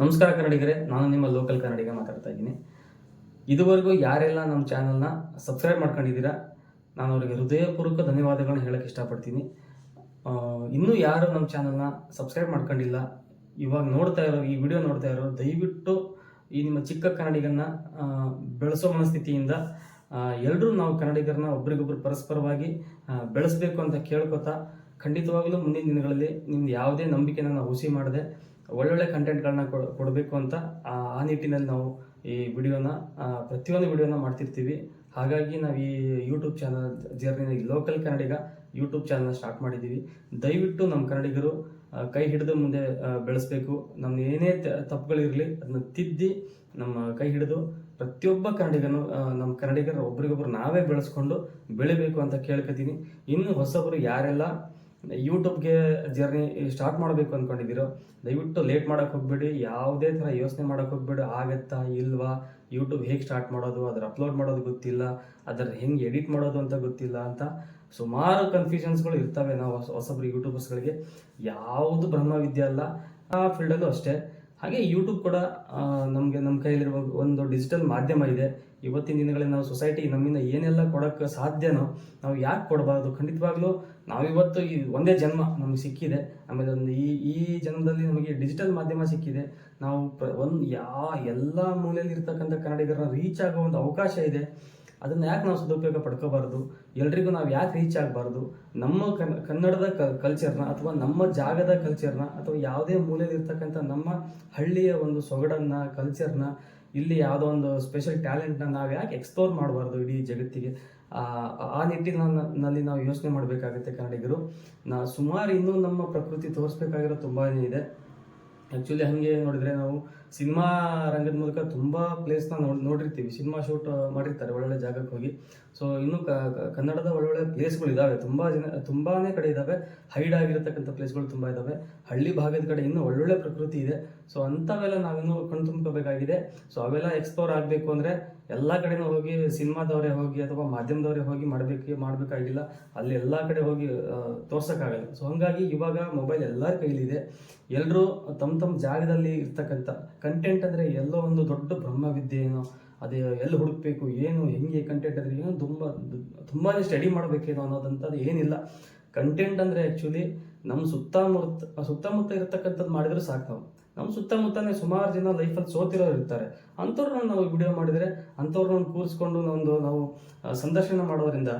ನಮಸ್ಕಾರ ಕನ್ನಡಿಗರೇ, ನಾನು ನಿಮ್ಮ ಲೋಕಲ್ ಕನ್ನಡಿಗ ಮಾತಾಡ್ತಾ ಇದ್ದೀನಿ. ಇದುವರೆಗೂ ಯಾರೆಲ್ಲ ನಮ್ಮ ಚಾನಲ್ನ ಸಬ್ಸ್ಕ್ರೈಬ್ ಮಾಡ್ಕೊಂಡಿದ್ದೀರಾ, ನಾನು ಅವರಿಗೆ ಹೃದಯಪೂರ್ವಕ ಧನ್ಯವಾದಗಳನ್ನ ಹೇಳಕ್ಕೆ ಇಷ್ಟಪಡ್ತೀನಿ. ಇನ್ನೂ ಯಾರು ನಮ್ಮ ಚಾನಲ್ನ ಸಬ್ಸ್ಕ್ರೈಬ್ ಮಾಡ್ಕೊಂಡಿಲ್ಲ, ಇವಾಗ ನೋಡ್ತಾ ಇರೋ ಈ ವಿಡಿಯೋ ನೋಡ್ತಾ ಇರೋ ದಯವಿಟ್ಟು ಈ ನಿಮ್ಮ ಚಿಕ್ಕ ಕನ್ನಡಿಗನ್ನ ಬೆಳೆಸೋ ಮನಸ್ಥಿತಿಯಿಂದ ಎಲ್ಲರೂ ನಾವು ಕನ್ನಡಿಗರನ್ನ ಒಬ್ರಿಗೊಬ್ರು ಪರಸ್ಪರವಾಗಿ ಬೆಳೆಸಬೇಕು ಅಂತ ಕೇಳ್ಕೊತಾ, ಖಂಡಿತವಾಗಲೂ ಮುಂದಿನ ದಿನಗಳಲ್ಲಿ ನಿಮ್ದು ಯಾವುದೇ ನಂಬಿಕೆನ ನಾವು ಹುಸಿ ಮಾಡದೆ ಒಳ್ಳೊಳ್ಳೆ ಕಂಟೆಂಟ್ಗಳನ್ನ ಕೊಡಬೇಕು ಅಂತ ಆ ನಿಟ್ಟಿನಲ್ಲಿ ನಾವು ಈ ವಿಡಿಯೋನ ಪ್ರತಿಯೊಂದು ವಿಡಿಯೋನ ಮಾಡ್ತಿರ್ತೀವಿ. ಹಾಗಾಗಿ ನಾವು ಈ ಯೂಟ್ಯೂಬ್ ಚಾನಲ್ ಜರ್ನಿನ ಲೋಕಲ್ ಕನ್ನಡಿಗ ಯೂಟ್ಯೂಬ್ ಚಾನಲ್ನ ಸ್ಟಾರ್ಟ್ ಮಾಡಿದ್ದೀವಿ. ದಯವಿಟ್ಟು ನಮ್ಮ ಕನ್ನಡಿಗರು ಕೈ ಹಿಡಿದು ಮುಂದೆ ಬೆಳೆಸಬೇಕು. ನಮ್ಮ ಏನೇ ತಪ್ಪುಗಳಿರಲಿ ಅದನ್ನ ತಿದ್ದಿ ನಮ್ಮ ಕೈ ಹಿಡಿದು ಪ್ರತಿಯೊಬ್ಬ ಕನ್ನಡಿಗನು ನಮ್ಮ ಕನ್ನಡಿಗರ ಒಬ್ರಿಗೊಬ್ರು ನಾವೇ ಬೆಳೆಸ್ಕೊಂಡು ಬೆಳಿಬೇಕು ಅಂತ ಕೇಳ್ಕೊತೀನಿ. ಇನ್ನು ಹೊಸಬರು ಯಾರೆಲ್ಲ ಯೂಟ್ಯೂಬ್ಗೆ ಜರ್ನಿ ಸ್ಟಾರ್ಟ್ ಮಾಡಬೇಕು ಅಂದ್ಕೊಂಡಿದ್ದೀರೋ ದಯವಿಟ್ಟು ಲೇಟ್ ಮಾಡೋಕೆ ಹೋಗ್ಬೇಡಿ. ಯಾವುದೇ ಥರ ಯೋಚನೆ ಮಾಡೋಕೆ ಹೋಗ್ಬೇಡಿ, ಆಗತ್ತಾ ಇಲ್ವಾ, ಯೂಟ್ಯೂಬ್ ಹೇಗೆ ಸ್ಟಾರ್ಟ್ ಮಾಡೋದು, ಅದರ ಅಪ್ಲೋಡ್ ಮಾಡೋದು ಗೊತ್ತಿಲ್ಲ, ಅದರ ಹೆಂಗೆ ಎಡಿಟ್ ಮಾಡೋದು ಅಂತ ಗೊತ್ತಿಲ್ಲ ಅಂತ ಸುಮಾರು ಕನ್ಫ್ಯೂಷನ್ಸ್ಗಳು ಇರ್ತವೆ. ನಾವು ಹೊಸಬ್ರು ಯೂಟ್ಯೂಬರ್ಸ್ಗಳಿಗೆ ಯಾವುದು ಬ್ರಹ್ಮವಿದ್ಯೆ ಅಲ್ಲ, ಆ ಫೀಲ್ಡಲ್ಲೂ ಅಷ್ಟೇ. ಹಾಗೆ ಯೂಟ್ಯೂಬ್ ಕೂಡ ನಮ್ಮ ಕೈಲಿರುವ ಒಂದು ಡಿಜಿಟಲ್ ಮಾಧ್ಯಮ ಇದೆ. ಇವತ್ತಿನ ದಿನಗಳಲ್ಲಿ ನಾವು ಸೊಸೈಟಿ ನಮ್ಮಿಂದ ಏನೆಲ್ಲ ಕೊಡೋಕ್ಕೆ ಸಾಧ್ಯನೋ ನಾವು ಯಾಕೆ ಕೊಡಬಾರ್ದು. ಖಂಡಿತವಾಗ್ಲೂ ನಾವಿವತ್ತು ಈ ಒಂದೇ ಜನ್ಮ ನಮಗೆ ಸಿಕ್ಕಿದೆ, ಆಮೇಲೆ ಒಂದು ಈ ಜನ್ಮದಲ್ಲಿ ನಮಗೆ ಡಿಜಿಟಲ್ ಮಾಧ್ಯಮ ಸಿಕ್ಕಿದೆ. ನಾವು ಎಲ್ಲ ಮೂಲೆಯಲ್ಲಿ ಇರ್ತಕ್ಕಂಥ ಕನ್ನಡಿಗರನ್ನ ರೀಚ್ ಆಗೋ ಒಂದು ಅವಕಾಶ ಇದೆ. ಅದನ್ನು ಯಾಕೆ ನಾವು ಸದುಪಯೋಗ ಪಡ್ಕೋಬಾರ್ದು, ಎಲ್ರಿಗೂ ನಾವು ಯಾಕೆ ರೀಚ್ ಆಗಬಾರ್ದು. ನಮ್ಮ ಕನ್ನಡದ ಕಲ್ಚರ್ನ ಅಥವಾ ನಮ್ಮ ಜಾಗದ ಕಲ್ಚರ್ನ ಅಥವಾ ಯಾವುದೇ ಮೂಲೆಯಲ್ಲಿ ಇರ್ತಕ್ಕಂಥ ನಮ್ಮ ಹಳ್ಳಿಯ ಒಂದು ಸೊಗಡನ್ನ ಕಲ್ಚರ್ನ ಇಲ್ಲಿ ಯಾವುದೋ ಒಂದು ಸ್ಪೆಷಲ್ ಟ್ಯಾಲೆಂಟ್ನ ನಾವು ಯಾಕೆ ಎಕ್ಸ್ಪ್ಲೋರ್ ಮಾಡಬಾರ್ದು ಇಡೀ ಜಗತ್ತಿಗೆ. ಆ ನಿಟ್ಟಿನಲ್ಲಿ ನಾವು ಯೋಚನೆ ಮಾಡಬೇಕಾಗುತ್ತೆ ಕನ್ನಡಿಗರು. ಸುಮಾರು ಇನ್ನೂ ನಮ್ಮ ಪ್ರಕೃತಿ ತೋರಿಸ್ಬೇಕಾಗಿರೋ ತುಂಬಾ ಇದೆ. ಆ್ಯಕ್ಚುಲಿ ಹಾಗೆ ನೋಡಿದರೆ ನಾವು ಸಿನಿಮಾ ರಂಗದ ಮೂಲಕ ತುಂಬ ಪ್ಲೇಸ್ನ ನೋಡಿರ್ತೀವಿ. ಸಿನಿಮಾ ಶೂಟ್ ಮಾಡಿರ್ತಾರೆ ಒಳ್ಳೊಳ್ಳೆ ಜಾಗಕ್ಕೆ ಹೋಗಿ. ಸೊ ಇನ್ನು ಕನ್ನಡದ ಒಳ್ಳೊಳ್ಳೆ ಪ್ಲೇಸ್ಗಳು ಇದ್ದಾವೆ, ತುಂಬಾ ಕಡೆ ಇದ್ದಾವೆ. ಹೈಡ್ ಆಗಿರತಕ್ಕಂಥ ಪ್ಲೇಸ್ಗಳು ತುಂಬ ಇದ್ದಾವೆ. ಹಳ್ಳಿ ಭಾಗದ ಕಡೆ ಇನ್ನೂ ಒಳ್ಳೊಳ್ಳೆ ಪ್ರಕೃತಿ ಇದೆ. ಸೊ ಅಂಥವೆಲ್ಲ ನಾವಿನ್ನೂ ಕಣ್ತುಂಬ್ಕೋಬೇಕಾಗಿದೆ. ಸೊ ಅವೆಲ್ಲ ಎಕ್ಸ್ಪ್ಲೋರ್ ಆಗಬೇಕು ಅಂದರೆ ಎಲ್ಲ ಕಡೆನೂ ಹೋಗಿ ಸಿನಿಮಾದವರೇ ಹೋಗಿ ಅಥವಾ ಮಾಧ್ಯಮದವರೇ ಹೋಗಿ ಮಾಡಬೇಕಾಗಿಲ್ಲ. ಅಲ್ಲಿ ಎಲ್ಲ ಕಡೆ ಹೋಗಿ ತೋರ್ಸೋಕ್ಕಾಗಲ್ಲ. ಸೊ ಹಾಗಾಗಿ ಇವಾಗ ಮೊಬೈಲ್ ಎಲ್ಲರ ಕೈಲಿದೆ. ಎಲ್ಲರೂ ತಮ್ಮ ಜಾಗದಲ್ಲಿ ಇರ್ತಕ್ಕಂಥ ಕಂಟೆಂಟ್ ಅಂದರೆ ಎಲ್ಲೋ ಒಂದು ದೊಡ್ಡ ಬ್ರಹ್ಮವಿದ್ಯೆ ಏನೋ, ಅದೇ ಎಲ್ಲಿ ಹುಡುಕ್ಬೇಕು, ಏನು ಹೆಂಗೆ ಕಂಟೆಂಟ್ ಅಂದರೆ ಏನು ತುಂಬಾ ಸ್ಟಡಿ ಮಾಡಬೇಕೇನೋ ಅನ್ನೋದಂಥದ್ದು ಏನಿಲ್ಲ. ಕಂಟೆಂಟ್ ಅಂದರೆ ಆ್ಯಕ್ಚುಲಿ ನಮ್ಮ ಸುತ್ತಮುತ್ತ ಇರತಕ್ಕಂಥದ್ದು ಮಾಡಿದ್ರೆ ಸಾಕು. ನಮ್ಮ ಸುತ್ತಮುತ್ತನೇ ಸುಮಾರು ಜನ ಲೈಫಲ್ಲಿ ಸೋತಿರೋರು ಇರ್ತಾರೆ. ಅಂಥವ್ರನ್ನ ನಾವು ವಿಡಿಯೋ ಮಾಡಿದರೆ, ಅಂಥವ್ರನ್ನ ಕೂರಿಸ್ಕೊಂಡು ನಾವು ಸಂದರ್ಶನ ಮಾಡೋದ್ರಿಂದ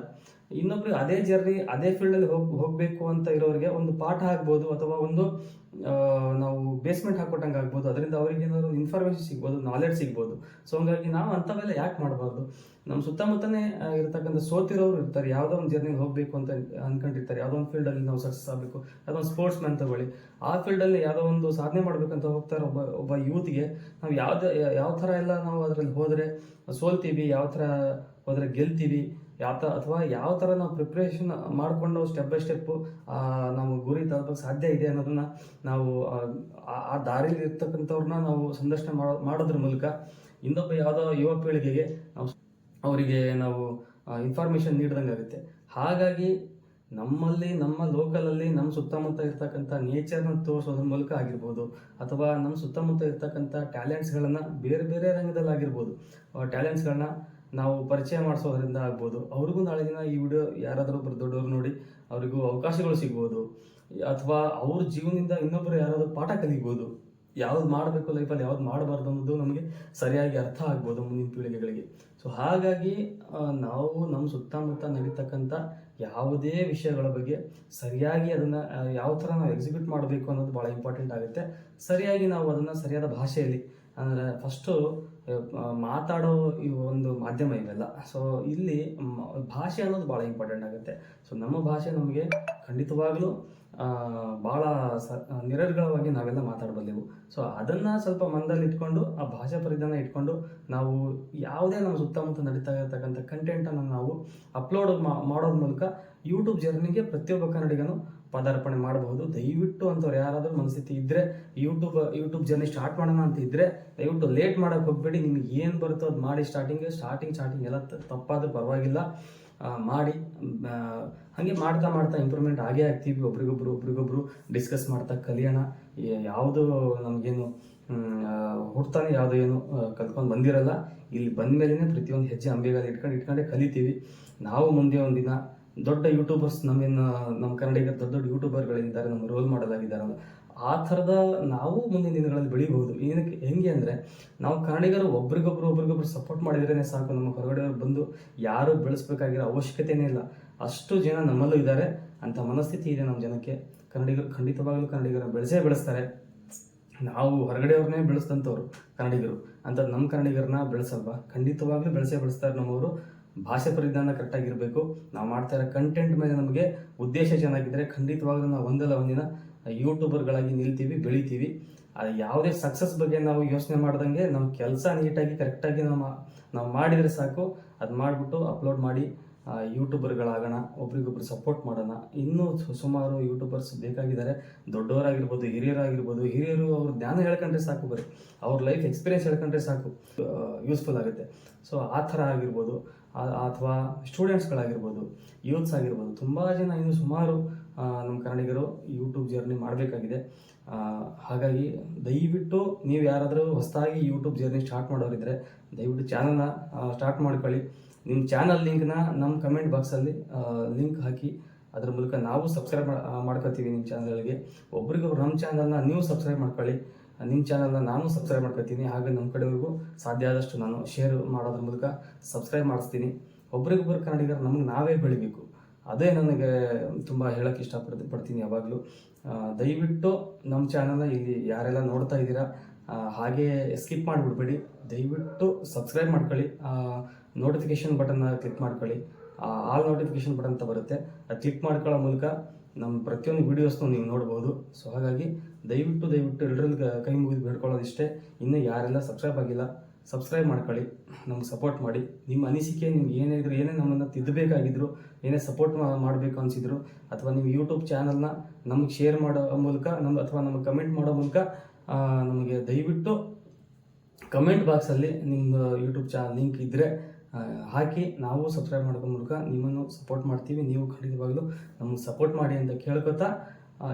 ಇನ್ನೊಬ್ರಿಗೆ ಅದೇ ಜರ್ನಿ ಅದೇ ಫೀಲ್ಡಲ್ಲಿ ಹೋಗಬೇಕು ಅಂತ ಇರೋರಿಗೆ ಒಂದು ಪಾಠ ಆಗ್ಬೋದು, ಅಥವಾ ಒಂದು ನಾವು ಬೇಸ್ಮೆಂಟ್ ಹಾಕೊಟ್ಟಂಗೆ ಆಗ್ಬೋದು. ಅದರಿಂದ ಅವ್ರಿಗೆ ಏನಾದ್ರು ಇನ್ಫಾರ್ಮೇಷನ್ ಸಿಗ್ಬೋದು, ನಾಲೆಡ್ಜ್ ಸಿಗ್ಬೋದು. ಸೊ ಹಂಗಾಗಿ ನಾವು ಅಂಥವೆಲ್ಲ ಯಾಕೆ ಮಾಡಬಾರ್ದು. ನಮ್ಮ ಸುತ್ತಮುತ್ತನೇ ಇರತಕ್ಕಂಥ ಸೋತಿರೋರು ಇರ್ತಾರೆ, ಯಾವುದೋ ಒಂದು ಜರ್ನಿಗೆ ಹೋಗಬೇಕು ಅಂತ ಅನ್ಕೊಂಡಿರ್ತಾರೆ. ಯಾವುದೋ ಒಂದು ಫೀಲ್ಡಲ್ಲಿ ನಾವು ಸಕ್ಸಸ್ ಆಗಬೇಕು, ಯಾವುದೋ ಒಂದು ಸ್ಪೋರ್ಟ್ಸ್ ಮ್ಯಾನ್ ತಗೊಳ್ಳಿ, ಆ ಫೀಲ್ಡಲ್ಲಿ ಯಾವುದೋ ಒಂದು ಸಾಧನೆ ಮಾಡಬೇಕಂತ ಹೋಗ್ತಾರೆ ಒಬ್ಬ ಯೂತ್ಗೆ. ನಾವು ಯಾವ ಥರ ಎಲ್ಲ ನಾವು ಅದರಲ್ಲಿ ಹೋದರೆ ಸೋಲ್ತೀವಿ, ಯಾವ ಥರ ಹೋದರೆ ಗೆಲ್ತೀವಿ, ಅಥವಾ ಯಾವ ಥರ ನಾವು ಪ್ರಿಪ್ರೇಷನ್ ಮಾಡಿಕೊಂಡು ಸ್ಟೆಪ್ ಬೈ ಸ್ಟೆಪ್ಪು ನಾವು ಗುರಿ ತಲುಪಕ್ಕೆ ಸಾಧ್ಯ ಇದೆ ಅನ್ನೋದನ್ನ ನಾವು ಆ ದಾರಿಯಲ್ಲಿ ಇರ್ತಕ್ಕಂಥವ್ರನ್ನ ನಾವು ಸಂದರ್ಶನ ಮಾಡೋದ್ರ ಮೂಲಕ ಇನ್ನೊಬ್ಬ ಯಾವುದೋ ಯುವ ಪೀಳಿಗೆಗೆ ಅವರಿಗೆ ನಾವು ಇನ್ಫಾರ್ಮೇಷನ್ ನೀಡ್ದಂಗೆ ಆಗುತ್ತೆ. ಹಾಗಾಗಿ ನಮ್ಮ ಲೋಕಲಲ್ಲಿ ನಮ್ಮ ಸುತ್ತಮುತ್ತ ಇರ್ತಕ್ಕಂಥ ನೇಚರ್ನ ತೋರಿಸೋದ್ರ ಮೂಲಕ ಆಗಿರ್ಬೋದು, ಅಥವಾ ನಮ್ಮ ಸುತ್ತಮುತ್ತ ಇರ್ತಕ್ಕಂಥ ಟ್ಯಾಲೆಂಟ್ಸ್ಗಳನ್ನು ಬೇರೆ ಬೇರೆ ರಂಗದಲ್ಲಿ ಆಗಿರ್ಬೋದು, ಟ್ಯಾಲೆಂಟ್ಸ್ಗಳನ್ನ ನಾವು ಪರಿಚಯ ಮಾಡಿಸೋದ್ರಿಂದ ಆಗ್ಬೋದು. ಅವ್ರಿಗೂ ನಾಳೆ ದಿನ ಈ ವಿಡಿಯೋ ಯಾರಾದರೂ ದೊಡ್ಡವ್ರು ನೋಡಿ ಅವರಿಗೂ ಅವಕಾಶಗಳು ಸಿಗ್ಬೋದು, ಅಥವಾ ಅವ್ರ ಜೀವನದಿಂದ ಇನ್ನೊಬ್ಬರು ಯಾರಾದರೂ ಪಾಠ ಕಲಿಬೋದು. ಯಾವ್ದು ಮಾಡಬೇಕು ಲೈಫಲ್ಲಿ, ಯಾವ್ದು ಮಾಡಬಾರ್ದು ಅನ್ನೋದು ನಮಗೆ ಸರಿಯಾಗಿ ಅರ್ಥ ಆಗ್ಬೋದು ಮುಂದಿನ ಪೀಳಿಗೆಗಳಿಗೆ. ಸೊ ಹಾಗಾಗಿ ನಾವು ನಮ್ಮ ಸುತ್ತಮುತ್ತ ನಡೀತಕ್ಕಂಥ ಯಾವುದೇ ವಿಷಯಗಳ ಬಗ್ಗೆ ಸರಿಯಾಗಿ ಅದನ್ನು ಯಾವ ಥರ ನಾವು ಎಕ್ಸಿಕ್ಯೂಟ್ ಮಾಡಬೇಕು ಅನ್ನೋದು ಭಾಳ ಇಂಪಾರ್ಟೆಂಟ್ ಆಗುತ್ತೆ. ಸರಿಯಾಗಿ ನಾವು ಅದನ್ನು ಸರಿಯಾದ ಭಾಷೆಯಲ್ಲಿ, ಅಂದರೆ ಫಸ್ಟು ಮಾತಾಡೋ ಈ ಒಂದು ಮಾಧ್ಯಮ ಇವೆಲ್ಲ. ಸೊ ಇಲ್ಲಿ ಭಾಷೆ ಅನ್ನೋದು ಭಾಳ ಇಂಪಾರ್ಟೆಂಟ್ ಆಗುತ್ತೆ. ಸೊ ನಮ್ಮ ಭಾಷೆ ನಮಗೆ ಖಂಡಿತವಾಗ್ಲೂ ಭಾಳ ನಿರರ್ಗಳವಾಗಿ ನಾವೆಲ್ಲ ಮಾತಾಡಬಲ್ಲೆವು. ಸೊ ಅದನ್ನು ಸ್ವಲ್ಪ ಮನದಲ್ಲಿ ಇಟ್ಕೊಂಡು, ಆ ಭಾಷಾ ಪರಿಧಾನ ಇಟ್ಕೊಂಡು ನಾವು ಯಾವುದೇ ನಮ್ಮ ಸುತ್ತಮುತ್ತ ನಡೀತಾ ಇರತಕ್ಕಂಥ ಕಂಟೆಂಟನ್ನು ನಾವು ಅಪ್ಲೋಡ್ ಮಾಡೋದ್ರ ಮೂಲಕ ಯೂಟ್ಯೂಬ್ ಜರ್ನಿಗೆ ಪ್ರತಿಯೊಬ್ಬ ಕನ್ನಡಿಗನು ಪದಾರ್ಪಣೆ ಮಾಡಬಹುದು. ದಯವಿಟ್ಟು ಅಂಥವ್ರು ಯಾರಾದರೂ ಮನಸ್ಥಿತಿ ಇದ್ದರೆ ಯೂಟ್ಯೂಬ್ ಜರ್ನಿ ಸ್ಟಾರ್ಟ್ ಮಾಡೋಣ ಅಂತ ಇದ್ದರೆ ದಯವಿಟ್ಟು ಲೇಟ್ ಮಾಡೋಕ್ಕೆ ಹೋಗಬೇಡಿ. ನಿಮ್ಗೆ ಏನು ಬರುತ್ತೋ ಅದು ಮಾಡಿ. ಸ್ಟಾರ್ಟಿಂಗ್ ಎಲ್ಲ ತಪ್ಪಾದರೂ ಪರವಾಗಿಲ್ಲ, ಮಾಡಿ. ಹಾಗೆ ಮಾಡ್ತಾ ಇಂಪ್ರೂವ್ಮೆಂಟ್ ಆಗೇ ಆಗ್ತೀವಿ. ಒಬ್ರಿಗೊಬ್ರು ಡಿಸ್ಕಸ್ ಮಾಡ್ತಾ ಕಲಿಯೋಣ. ಯಾವುದು ನಮಗೇನು ಹುಡ್ತಾನೆ ಯಾವುದೋ ಏನು ಕಲ್ತ್ಕೊಂಡು ಬಂದಿರಲ್ಲ. ಇಲ್ಲಿ ಬಂದ ಮೇಲೇ ಪ್ರತಿಯೊಂದು ಹೆಜ್ಜೆ ಅಂಬೆಗಾಲು ಇಟ್ಕೊಂಡೇ ಕಲಿತೀವಿ. ನಾವು ಮುಂದೆ ಒಂದಿನ ದೊಡ್ಡ ಯೂಟ್ಯೂಬರ್ಸ್ ನಮ್ಮ ಕನ್ನಡಿಗರ ದೊಡ್ಡ ದೊಡ್ಡ ಯೂಟ್ಯೂಬರ್ಗಳಿದ್ದಾರೆ, ನಮ್ಮ ರೋಲ್ ಮಾಡೆಲ್ ಆಗಿದ್ದಾರಲ್ಲ, ಆ ಥರದ ನಾವು ಮುಂದಿನ ದಿನಗಳಲ್ಲಿ ಬೆಳಿಬಹುದು. ಏನಕ್ಕೆ ಹೆಂಗೆ ಅಂದರೆ, ನಾವು ಕನ್ನಡಿಗರು ಒಬ್ರಿಗೊಬ್ರು ಸಪೋರ್ಟ್ ಮಾಡಿದ್ರೇ ಸಾಕು. ನಮ್ಮ ಹೊರಗಡೆಯವ್ರು ಬಂದು ಯಾರು ಬೆಳೆಸ್ಬೇಕಾಗಿರೋ ಅವಶ್ಯಕತೆಯೇ ಇಲ್ಲ. ಅಷ್ಟು ಜನ ನಮ್ಮಲ್ಲೂ ಇದ್ದಾರೆ. ಅಂಥ ಮನಸ್ಥಿತಿ ಇದೆ ನಮ್ಮ ಜನಕ್ಕೆ. ಕನ್ನಡಿಗರು ಖಂಡಿತವಾಗಲೂ ಕನ್ನಡಿಗರನ್ನ ಬೆಳೆಸ್ತಾರೆ. ನಾವು ಹೊರಗಡೆಯವ್ರನ್ನೇ ಬೆಳೆಸಿದಂಥವ್ರು ಕನ್ನಡಿಗರು ಅಂತ ನಮ್ಮ ಕನ್ನಡಿಗರನ್ನ ಬೆಳೆಸಲ್ವಾ? ಖಂಡಿತವಾಗ್ಲೂ ಬೆಳೆಸ್ತಾರೆ ನಮ್ಮವರು. ಭಾಷೆ ಪರಿಜ್ಞಾನ ಕರೆಕ್ಟಾಗಿರಬೇಕು. ನಾವು ಮಾಡ್ತಾ ಇರೋ ಕಂಟೆಂಟ್ ಮೇಲೆ ನಮಗೆ ಉದ್ದೇಶ ಚೆನ್ನಾಗಿದ್ದರೆ ಖಂಡಿತವಾಗ್ಲೂ ನಾವು ಒಂದಲ್ಲ ಒಂದಿನ ಯೂಟ್ಯೂಬರ್ಗಳಾಗಿ ನಿಲ್ತೀವಿ, ಬೆಳಿತೀವಿ. ಅದು ಯಾವುದೇ ಸಕ್ಸಸ್ ಬಗ್ಗೆ ನಾವು ಯೋಚನೆ ಮಾಡ್ದಂಗೆ ನಮ್ಮ ಕೆಲಸ ನೀಟಾಗಿ ಕರೆಕ್ಟಾಗಿ ನಾವು ಮಾಡಿದರೆ ಸಾಕು. ಅದು ಮಾಡಿಬಿಟ್ಟು ಅಪ್ಲೋಡ್ ಮಾಡಿ ಯೂಟ್ಯೂಬರ್ಗಳಾಗೋಣ, ಒಬ್ರಿಗೊಬ್ರು ಸಪೋರ್ಟ್ ಮಾಡೋಣ. ಇನ್ನೂ ಸುಮಾರು ಯೂಟ್ಯೂಬರ್ಸ್ ಬೇಕಾಗಿದ್ದಾರೆ. ದೊಡ್ಡವರಾಗಿರ್ಬೋದು, ಹಿರಿಯರು ಅವ್ರ ಜ್ಞಾನ ಹೇಳ್ಕೊಂಡ್ರೆ ಸಾಕು, ಬರೀ ಅವ್ರ ಲೈಫ್ ಎಕ್ಸ್ಪೀರಿಯನ್ಸ್ ಹೇಳ್ಕೊಂಡ್ರೆ ಸಾಕು, ಯೂಸ್ಫುಲ್ ಆಗುತ್ತೆ. ಸೊ ಆ ಥರ ಆಗಿರ್ಬೋದು, ಅಥವಾ ಸ್ಟೂಡೆಂಟ್ಸ್ಗಳಾಗಿರ್ಬೋದು, ಯೂತ್ಸ್ ಆಗಿರ್ಬೋದು, ತುಂಬ ಜನ ಇನ್ನೂ ಸುಮಾರು ನಮ್ಮ ಕನ್ನಡಿಗರು ಯೂಟ್ಯೂಬ್ ಜರ್ನಿ ಮಾಡಬೇಕಾಗಿದೆ. ಹಾಗಾಗಿ ದಯವಿಟ್ಟು ನೀವು ಯಾರಾದರೂ ಹೊಸದಾಗಿ ಯೂಟ್ಯೂಬ್ ಜರ್ನಿ ಸ್ಟಾರ್ಟ್ ಮಾಡೋರಿದ್ದರೆ ದಯವಿಟ್ಟು ಚಾನಲ್ನ ಸ್ಟಾರ್ಟ್ ಮಾಡ್ಕೊಳ್ಳಿ. ನಿಮ್ಮ ಚಾನಲ್ ಲಿಂಕ್ನ ನಮ್ಮ ಕಮೆಂಟ್ ಬಾಕ್ಸಲ್ಲಿ ಲಿಂಕ್ ಹಾಕಿ, ಅದರ ಮೂಲಕ ನಾವು ಸಬ್ಸ್ಕ್ರೈಬ್ ಮಾಡ್ಕೊತೀವಿ ನಿಮ್ಮ ಚಾನಲ್ಗೆ. ಒಬ್ರಿಗೊಬ್ರು ನಮ್ಮ ಚಾನಲ್ನ ನೀವು ಸಬ್ಸ್ಕ್ರೈಬ್ ಮಾಡ್ಕೊಳ್ಳಿ, ನಿಮ್ಮ ಚಾನಲ್ನ ನಾನು ಸಬ್ಸ್ಕ್ರೈಬ್ ಮಾಡ್ಕೊತೀನಿ. ಹಾಗೆ ನಮ್ಮ ಕಡೆವರೆಗೂ ಸಾಧ್ಯ ಆದಷ್ಟು ನಾನು ಶೇರ್ ಮಾಡೋದ್ರ ಮೂಲಕ ಸಬ್ಸ್ಕ್ರೈಬ್ ಮಾಡಿಸ್ತೀನಿ. ಒಬ್ರಿಗೊಬ್ಬರು ಕನ್ನಡಿಗರು ನಮಗೆ ನಾವೇ ಬೆಳಿಬೇಕು. ಅದೇ ನನಗೆ ತುಂಬ ಹೇಳೋಕ್ಕೆ ಇಷ್ಟಪಡ್ತೀನಿ ಯಾವಾಗಲೂ. ದಯವಿಟ್ಟು ನಮ್ಮ ಚಾನಲ್ನ ಇಲ್ಲಿ ಯಾರೆಲ್ಲ ನೋಡ್ತಾ ಇದ್ದೀರಾ ಹಾಗೆ ಸ್ಕಿಪ್ ಮಾಡಿಬಿಡ್ಬೇಡಿ. ದಯವಿಟ್ಟು ಸಬ್ಸ್ಕ್ರೈಬ್ ಮಾಡ್ಕೊಳ್ಳಿ. ನೋಟಿಫಿಕೇಷನ್ ಬಟನ್ನ ಕ್ಲಿಕ್ ಮಾಡ್ಕೊಳ್ಳಿ. ಆಲ್ ನೋಟಿಫಿಕೇಷನ್ ಬಟನ್ ಅಂತ ಬರುತ್ತೆ, ಅದು ಕ್ಲಿಕ್ ಮಾಡ್ಕೊಳ್ಳೋ ಮೂಲಕ ನಮ್ಮ ಪ್ರತಿಯೊಂದು ವೀಡಿಯೋಸ್ನೂ ನೀವು ನೋಡ್ಬೋದು. ಸೊ ಹಾಗಾಗಿ ದಯವಿಟ್ಟು ಎಲ್ಲರಲ್ಲಿ ಕೈ ಮುಗಿದು ಬೇಡ್ಕೊಳ್ಳೋದಿಷ್ಟೇ. ಇನ್ನೂ ಯಾರೆಲ್ಲ ಸಬ್ಸ್ಕ್ರೈಬ್ ಆಗಿಲ್ಲ ಸಬ್ಸ್ಕ್ರೈಬ್ ಮಾಡ್ಕೊಳ್ಳಿ, ನಮ್ಗೆ ಸಪೋರ್ಟ್ ಮಾಡಿ. ನಿಮ್ಮ ಅನಿಸಿಕೆ ನಿಮ್ಗೆ ಏನೇ ನಮ್ಮನ್ನು ತಿದ್ದಬೇಕಾಗಿದ್ರು, ಏನೇ ಸಪೋರ್ಟ್ ಮಾಡಬೇಕು ಅನಿಸಿದ್ರು, ಅಥವಾ ನೀವು ಯೂಟ್ಯೂಬ್ ಚಾನಲ್ನ ನಮಗೆ ಶೇರ್ ಮಾಡೋ ಮೂಲಕ ಅಥವಾ ನಮಗೆ ಕಮೆಂಟ್ ಮಾಡೋ ಮೂಲಕ ನಮಗೆ ದಯವಿಟ್ಟು ಕಮೆಂಟ್ ಬಾಕ್ಸಲ್ಲಿ ನಿಮ್ಮದು ಯೂಟ್ಯೂಬ್ ಲಿಂಕ್ ಇದ್ದರೆ ಹಾಕಿ, ನಾವು ಸಬ್ಸ್ಕ್ರೈಬ್ ಮಾಡೋದ್ರ ಮೂಲಕ ನಿಮ್ಮನ್ನು ಸಪೋರ್ಟ್ ಮಾಡ್ತೀವಿ. ನೀವು ಖಂಡಿತವಾಗಲೂ ನಮಗೆ ಸಪೋರ್ಟ್ ಮಾಡಿ ಅಂತ ಕೇಳ್ಕೊತಾ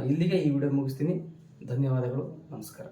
ಇಲ್ಲಿಗೆ ಈ ವಿಡಿಯೋ ಮುಗಿಸ್ತೀನಿ. ಧನ್ಯವಾದಗಳು, ನಮಸ್ಕಾರ.